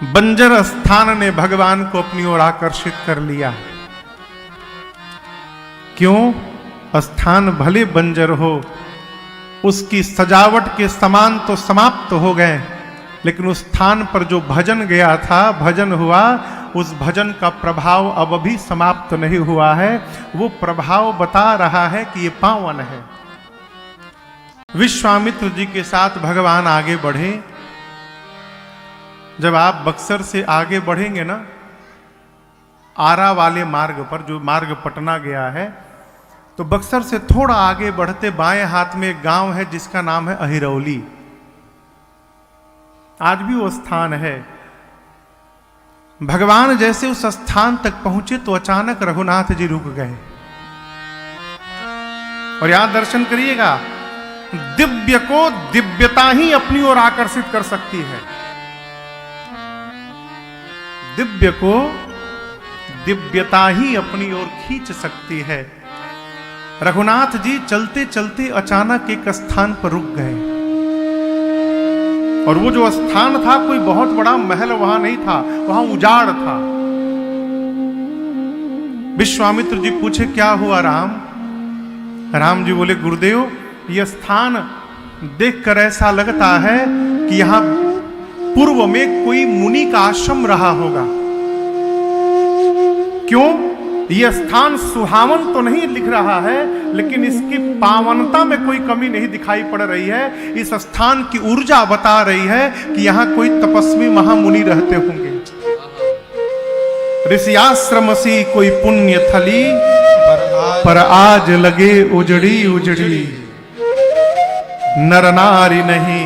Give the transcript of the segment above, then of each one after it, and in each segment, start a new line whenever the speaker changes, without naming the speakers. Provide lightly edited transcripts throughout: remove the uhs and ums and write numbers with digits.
बंजर स्थान ने भगवान को अपनी ओर आकर्षित कर लिया। क्यों? स्थान भले बंजर हो, उसकी सजावट के समान तो समाप्त हो गए, लेकिन उस स्थान पर जो भजन गया था, भजन हुआ, उस भजन का प्रभाव अब भी समाप्त नहीं हुआ है। वो प्रभाव बता रहा है कि ये पावन है। विश्वामित्र जी के साथ भगवान आगे बढ़े। जब आप बक्सर से आगे बढ़ेंगे ना, आरा वाले मार्ग पर, जो मार्ग पटना गया है, तो बक्सर से थोड़ा आगे बढ़ते बाएं हाथ में एक गांव है जिसका नाम है अहिरौली। आज भी वो स्थान है। भगवान जैसे उस स्थान तक पहुंचे तो अचानक रघुनाथ जी रुक गए। और यहां दर्शन करिएगा, दिव्य को दिव्यता ही अपनी ओर आकर्षित कर सकती है। दिव्य को दिव्यता ही अपनी ओर खींच सकती है। रघुनाथ जी चलते चलते अचानक एक स्थान पर रुक गए। और वो जो स्थान था, कोई बहुत बड़ा महल वहां नहीं था, वहां उजाड़ था। विश्वामित्र जी पूछे, क्या हुआ राम? राम जी बोले, गुरुदेव, यह स्थान देखकर ऐसा लगता है कि यहां पूर्व में कोई मुनि का आश्रम रहा होगा। क्यों? यह स्थान सुहावन तो नहीं लिख रहा है, लेकिन इसकी पावनता में कोई कमी नहीं दिखाई पड़ रही है। इस स्थान की ऊर्जा बता रही है कि यहां कोई तपस्वी महामुनि रहते होंगे। ऋषियाश्रम सी कोई पुण्य थली, पर आज लगे उजड़ी उजड़ी। नर नारी नहीं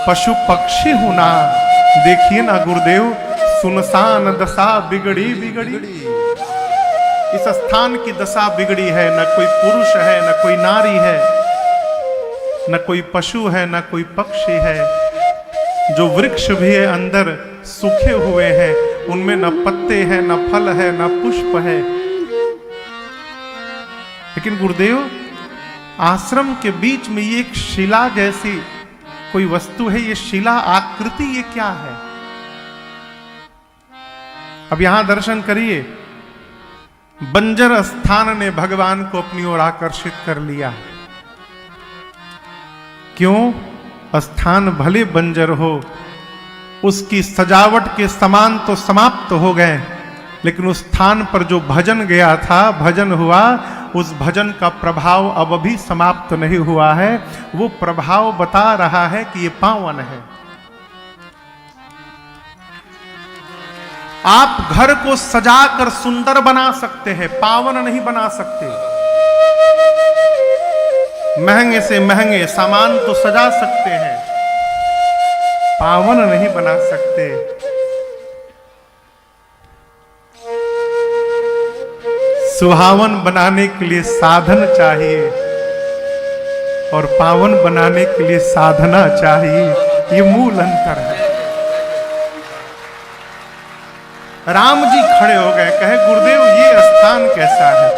पशु पक्षी होना। देखिए ना गुरुदेव, सुनसान दशा बिगड़ी बिगड़ी। इस स्थान की दशा बिगड़ी है। न कोई पुरुष है, न कोई नारी है, न कोई पशु है, न कोई पक्षी है। जो वृक्ष भी है अंदर सूखे हुए हैं, उनमें न पत्ते हैं, न फल है, न पुष्प है। लेकिन गुरुदेव, आश्रम के बीच में ये एक शिला जैसी कोई वस्तु है। ये शिला आकृति ये क्या है? अब यहां दर्शन करिए, बंजर स्थान ने भगवान को अपनी ओर आकर्षित कर लिया। क्यों? स्थान भले बंजर हो, उसकी सजावट के समान तो समाप्त हो गए, लेकिन उस स्थान पर जो भजन गया था, भजन हुआ, उस भजन का प्रभाव अब भी समाप्त नहीं हुआ है। वो प्रभाव बता रहा है कि ये पावन है। आप घर को सजाकर सुंदर बना सकते हैं, पावन नहीं बना सकते। महंगे से महंगे सामान तो सजा सकते हैं, पावन नहीं बना सकते। सुहावन बनाने के लिए साधन चाहिए और पावन बनाने के लिए साधना चाहिए। ये मूल अंतर है। राम जी खड़े हो गए, कहे, गुरुदेव, ये स्थान कैसा है?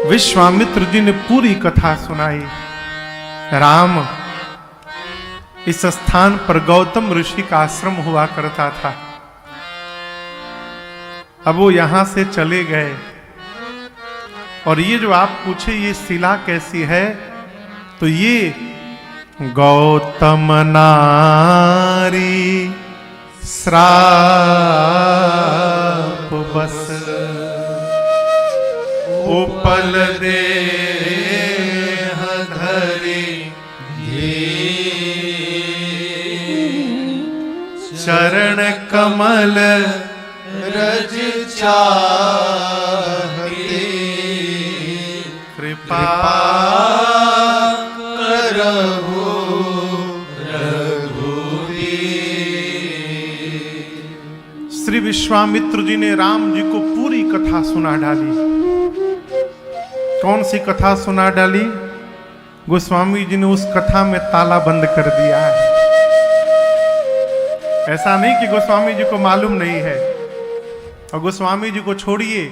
विश्वामित्र जी ने पूरी कथा सुनाई। राम, इस स्थान पर गौतम ऋषि का आश्रम हुआ करता था। अब वो यहां से चले गए। और ये जो आप पूछे ये शिला कैसी है, तो ये गौतम नारी श्राप बस उपल दे धरी चरण कमल रज चाहते कृपा करहु रघुवीर। श्री विश्वामित्र जी ने राम जी को पूरी कथा सुना डाली। कौन सी कथा सुना डाली? गोस्वामी जी ने उस कथा में ताला बंद कर दिया है। ऐसा नहीं कि गोस्वामी जी को मालूम नहीं है। और गोस्वामी जी को छोड़िए,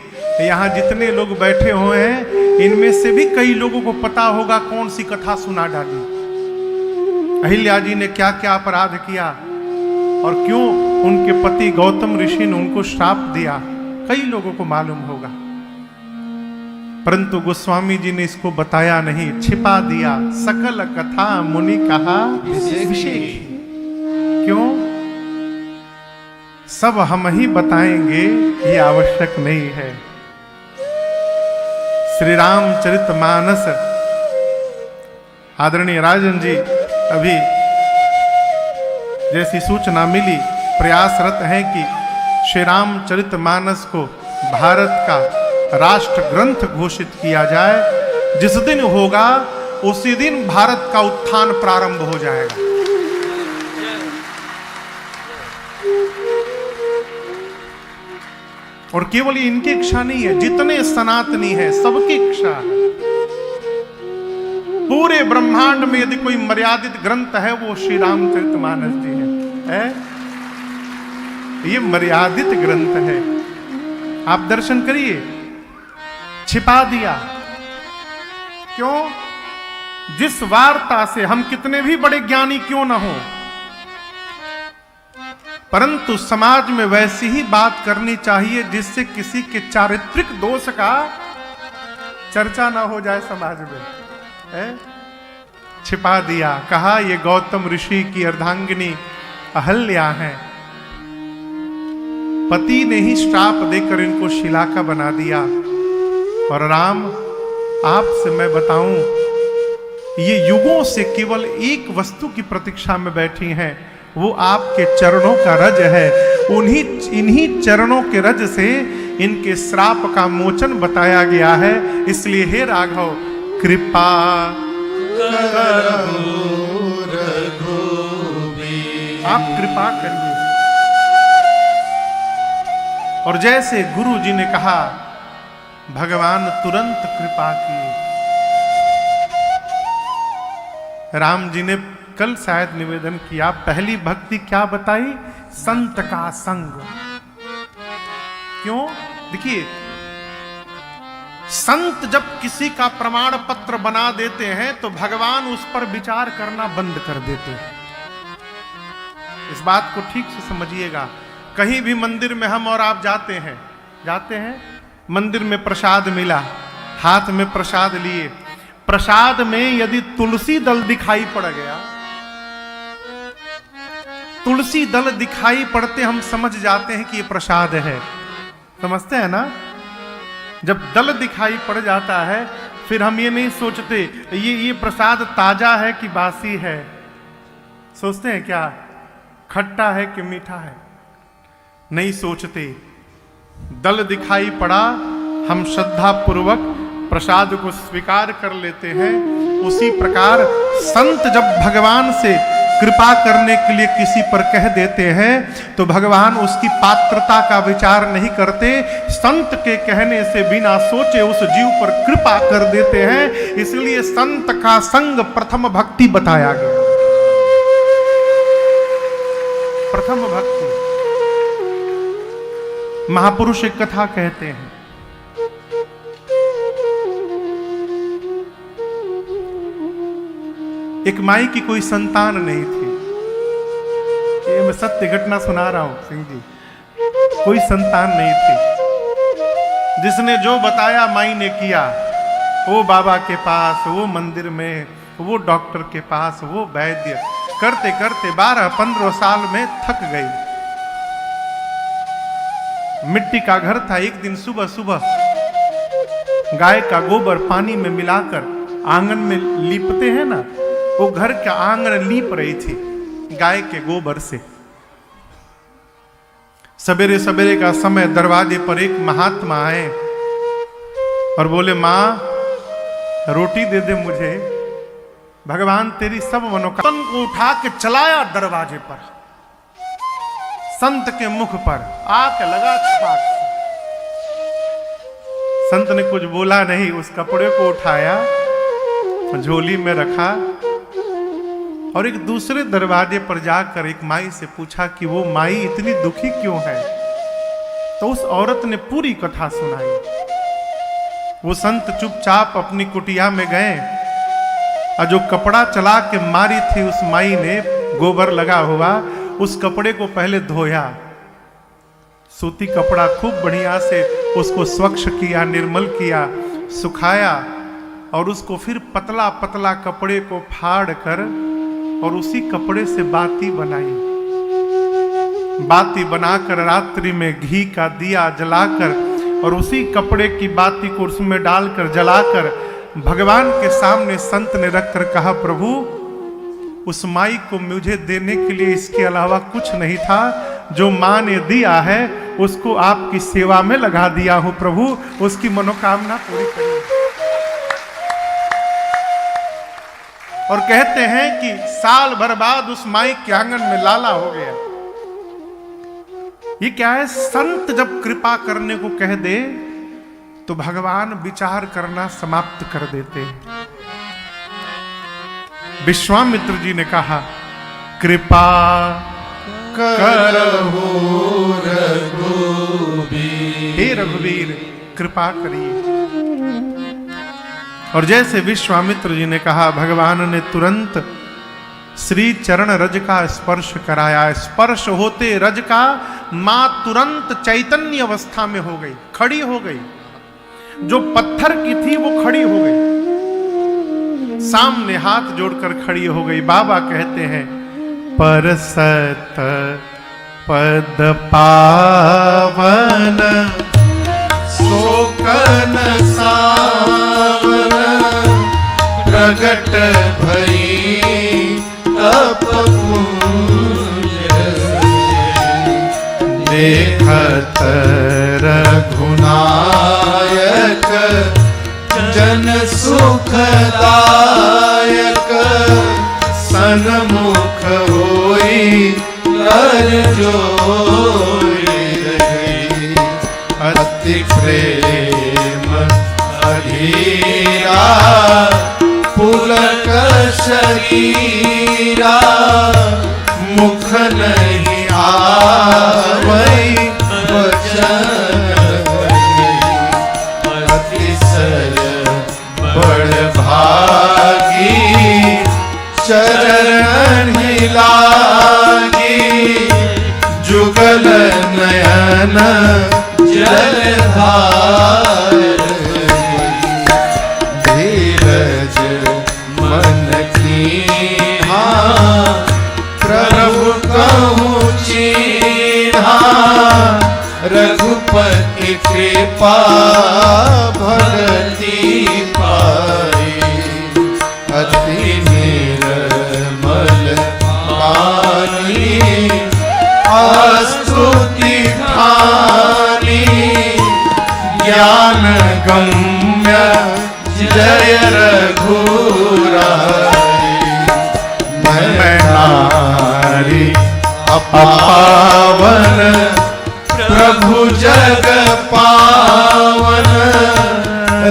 यहाँ जितने लोग बैठे हुए हैं, इनमें से भी कई लोगों को पता होगा कौन सी कथा सुना डाली। अहिल्या जी ने क्या क्या अपराध किया, और क्यों उनके पति गौतम ऋषि ने उनको श्राप दिया, कई लोगों को मालूम होगा, परंतु गोस्वामी जी ने इसको बताया नहीं, छिपा दिया। सकल कथा मुनि कहा विशेष। क्यों? सब हम ही बताएंगे ये आवश्यक नहीं है। श्री रामचरितमानस, आदरणीय राजन जी अभी जैसी सूचना मिली, प्रयासरत है कि श्री रामचरितमानस को भारत का राष्ट्र ग्रंथ घोषित किया जाए। जिस दिन होगा उसी दिन भारत का उत्थान प्रारंभ हो जाएगा। और केवल ये इनकी इच्छा नहीं है, जितने सनातनी है सबकी इच्छा है। पूरे ब्रह्मांड में यदि कोई मर्यादित ग्रंथ है वो श्री रामचरितमानस जी है? ये मर्यादित ग्रंथ है। आप दर्शन करिए, छिपा दिया। क्यों? जिस वार्ता से हम कितने भी बड़े ज्ञानी क्यों ना हो, परंतु समाज में वैसी ही बात करनी चाहिए जिससे किसी के चारित्रिक दोष का चर्चा ना हो जाए समाज में। छिपा दिया। कहा ये गौतम ऋषि की अर्धांगिनी अहल्या है, पति ने ही श्राप देकर इनको शिला का बना दिया। और राम, आपसे मैं बताऊं, ये युगों से केवल एक वस्तु की प्रतीक्षा में बैठी हैं, वो आपके चरणों का रज है। इन्हीं चरणों के रज से इनके श्राप का मोचन बताया गया है। इसलिए हे राघव, कृपा आप कृपा करिए। और जैसे गुरु जी ने कहा, भगवान तुरंत कृपा किए। राम जी ने कल शायद निवेदन किया, पहली भक्ति क्या बताई? संत का संग। क्यों? देखिए, संत जब किसी का प्रमाण पत्र बना देते हैं तो भगवान उस पर विचार करना बंद कर देते हैं। इस बात को ठीक से समझिएगा। कहीं भी मंदिर में हम और आप जाते हैं, मंदिर में प्रसाद मिला, हाथ में प्रसाद लिए, प्रसाद में यदि तुलसी दल दिखाई पड़ गया, तुलसी दल दिखाई पड़ते हम समझ जाते हैं कि ये प्रसाद है। समझते हैं ना? जब दल दिखाई पड़ जाता है फिर हम ये नहीं सोचते ये प्रसाद ताजा है कि बासी है। सोचते हैं क्या खट्टा है कि मीठा है? नहीं सोचते। दल दिखाई पड़ा, हम श्रद्धा पूर्वक प्रसाद को स्वीकार कर लेते हैं। उसी प्रकार संत जब भगवान से कृपा करने के लिए किसी पर कह देते हैं तो भगवान उसकी पात्रता का विचार नहीं करते, संत के कहने से बिना सोचे उस जीव पर कृपा कर देते हैं। इसलिए संत का संग प्रथम भक्ति बताया गया। प्रथम भक्ति। महापुरुष एक कथा कहते हैं, एक माई की कोई संतान नहीं थी। ये मैं सत्य घटना सुना रहा हूं सिंह जी। कोई संतान नहीं थी। जिसने जो बताया माई ने किया। वो बाबा के पास, वो मंदिर में, वो डॉक्टर के पास, वो वैद्य, करते करते 12-15 साल में थक गई। मिट्टी का घर था। एक दिन सुबह सुबह गाय का गोबर पानी में मिलाकर आंगन में लीपते हैं ना, वो घर का आंगन लीप रही थी गाय के गोबर से। सवेरे सवेरे का समय दरवाजे पर एक महात्मा आए और बोले, माँ रोटी दे दे मुझे, भगवान तेरी सब मनोकामना को उठा के चलाया दरवाजे पर, संत के मुख पर आके लगा छपाक। संत ने कुछ बोला नहीं, उस कपड़े को उठाया, झोली में रखा और एक दूसरे दरवाजे पर जाकर एक माई से पूछा कि वो माई इतनी दुखी क्यों है। तो उस औरत ने पूरी कथा सुनाई। वो संत चुपचाप अपनी कुटिया में गए और जो कपड़ा चला के मारी थी उस माई ने, गोबर लगा हुआ, उस कपड़े को पहले धोया, सूती कपड़ा खूब बढ़िया से उसको स्वच्छ किया, निर्मल किया, सुखाया और उसको फिर पतला पतला कपड़े को फाड़ कर और उसी कपड़े से बाती बनाई। बाती बनाकर रात्रि में घी का दिया जलाकर और उसी कपड़े की बाती को उसमें डालकर जलाकर भगवान के सामने संत ने रखकर कहा, प्रभु उस माई को मुझे देने के लिए इसके अलावा कुछ नहीं था, जो माँ ने दिया है उसको आपकी सेवा में लगा दिया हूं प्रभु, उसकी मनोकामना पूरी करिए। और कहते हैं कि साल भर बाद उस माई के आंगन में लाला हो गया। ये क्या है, संत जब कृपा करने को कह दे तो भगवान विचार करना समाप्त कर देते हैं। विश्वामित्र जी ने कहा, कृपा करहु रघुवीर, हे रघुवीर कृपा करिए। और जैसे विश्वामित्र जी ने कहा, भगवान ने तुरंत श्री चरण रज का स्पर्श कराया। स्पर्श होते रज का मां तुरंत चैतन्य अवस्था में हो गई, खड़ी हो गई। जो पत्थर की थी वो खड़ी हो गई, सामने हाथ जोड़कर खड़ी हो गई। बाबा कहते हैं, परसत पद पावन शोकन सावन, प्रगट भई तप पुंज, देखत रघुनायक जन सुखदायक, सन्मुख होई कर जोई, अति प्रेम अधीरा पुलक शरीरा, मुख नहीं आवई वचन, अतिशय बड़ भागी चरण ही लागी, जुगल नयन जलधार, धीरज मन कीन्हा प्रभु कहूँ चीन्हा, रघुपति कृपा भगति पाई, अति निर्मल वाणी स्तुति ठानी, ज्ञान गम्य जय रघुराई, मैं नारी अपावन प्रभु जग पावन,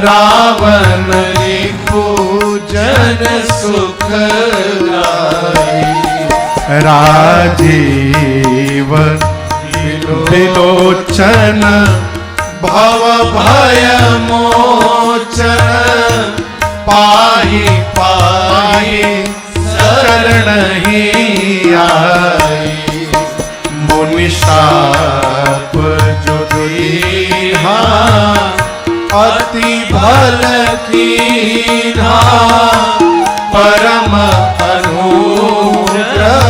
रावण जन सुख लाई, राजीव विलोचन भव भय मोचन, पाहि पाहि शरण ही आई, मुनि शाप जो दीन्हा अति भल कीन्हा, परम अनुग्रह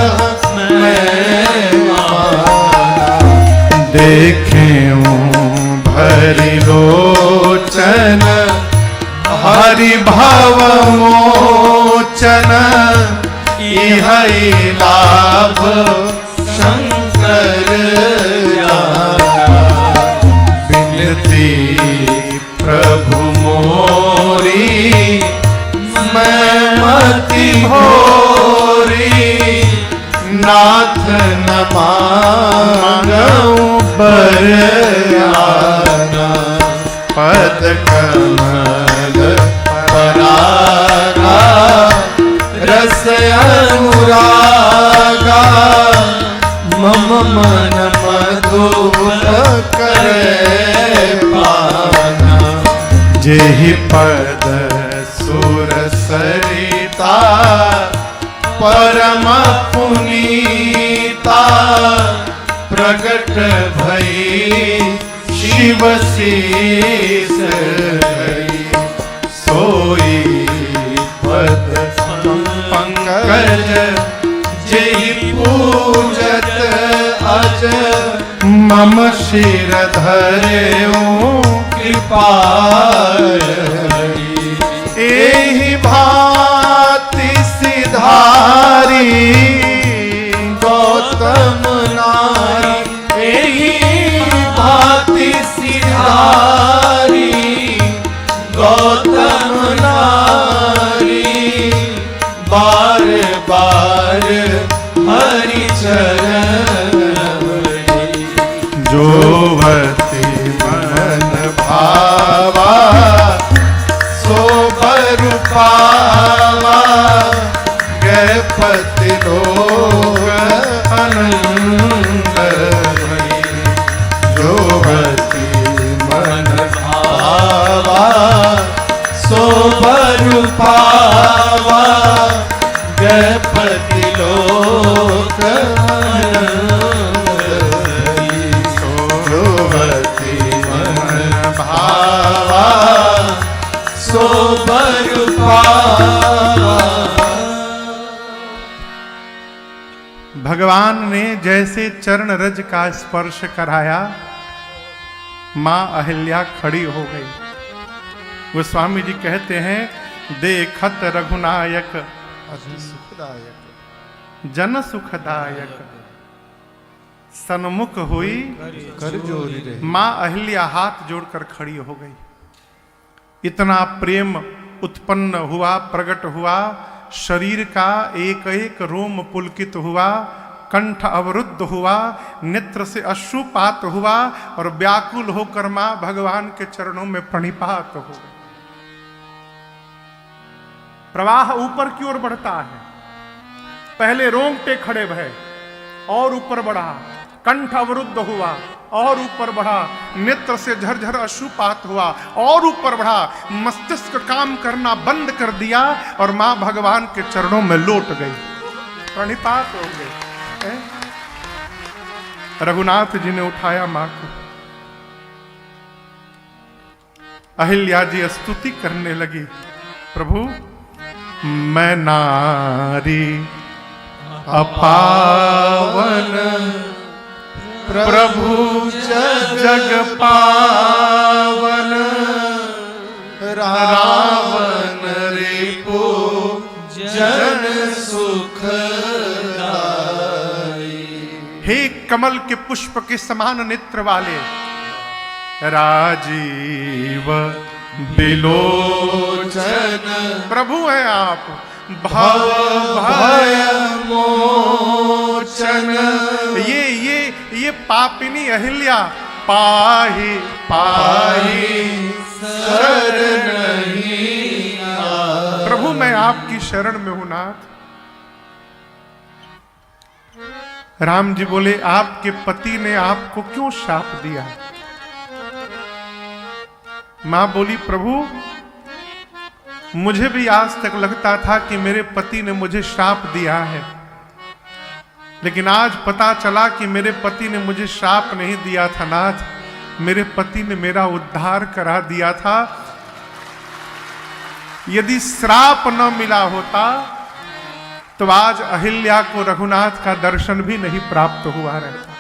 में माना, देखें भरि लोचन हरि भव मोचन, इहि लाभ शंकर जाना, बिनती प्रभु मोरी मैं मति भोरी, नाथ न मांगूं बर आना, पद कमल परागा रस अनुरागा, मम मन मधुर करे पाना, जेहि पद सुर सरिता परम पुनीता,
कृपा प्रकट भई शिव शीस धरी सोई पद पंकज जेहि पूजत अज मम शिर धर्यो कृपाल एहि भांति सिधारी गौतम नारी एहि भांति सिधारी गौतम नारी बार बार हरि चरण जोवति मन भावा सो बर पावा गैपति लोग आनंद जोवति मन भावा सो बर पावा गैपति लोक सोवति मन भावा सो बर पावा।
भगवान ने जैसे चरण रज का स्पर्श कराया, मां अहिल्या खड़ी हो गई। गोस्वामी जी कहते हैं, देखत रघुनायक
सुखदायक
जन सुखदायक सन्मुख हुई
कर जोरी रे
मां अहिल्या हाथ जोड़कर खड़ी हो गई। इतना प्रेम उत्पन्न हुआ, प्रकट हुआ, शरीर का एक एक रोम पुलकित हुआ, कंठ अवरुद्ध हुआ, नेत्र से अश्रुपात हुआ और व्याकुल होकर मां भगवान के चरणों में प्रणिपात हो गई। प्रवाह ऊपर की ओर बढ़ता है। पहले रोंगटे खड़े भये और ऊपर बढ़ा, कंठ अवरुद्ध हुआ और ऊपर बढ़ा, नेत्र से झरझर अश्रुपात हुआ और ऊपर बढ़ा, मस्तिष्क काम करना बंद कर दिया और मां भगवान के चरणों में लौट गई, प्रणिपात हो गई। रघुनाथ जी ने उठाया मां को। अहिल्या जी स्तुति करने लगी, प्रभु मैं नारी अपावन प्रभु जग पावन
रावण रिपु जन सुख
हे कमल के पुष्प के समान नेत्र वाले, राजीव बिलोचन प्रभु हैं आप, भव भय मोचन। ये पापिनी अहिल्या पाही पाही
शरण
प्रभु मैं आपकी शरण में हूं नाथ। राम जी बोले, आपके पति ने आपको क्यों शाप दिया? मां बोली, प्रभु मुझे भी आज तक लगता था कि मेरे पति ने मुझे शाप दिया है, लेकिन आज पता चला कि मेरे पति ने मुझे शाप नहीं दिया था नाथ, मेरे पति ने मेरा उद्धार करा दिया था। यदि श्राप न मिला होता तो आज अहिल्या को रघुनाथ का दर्शन भी नहीं प्राप्त हुआ रहता।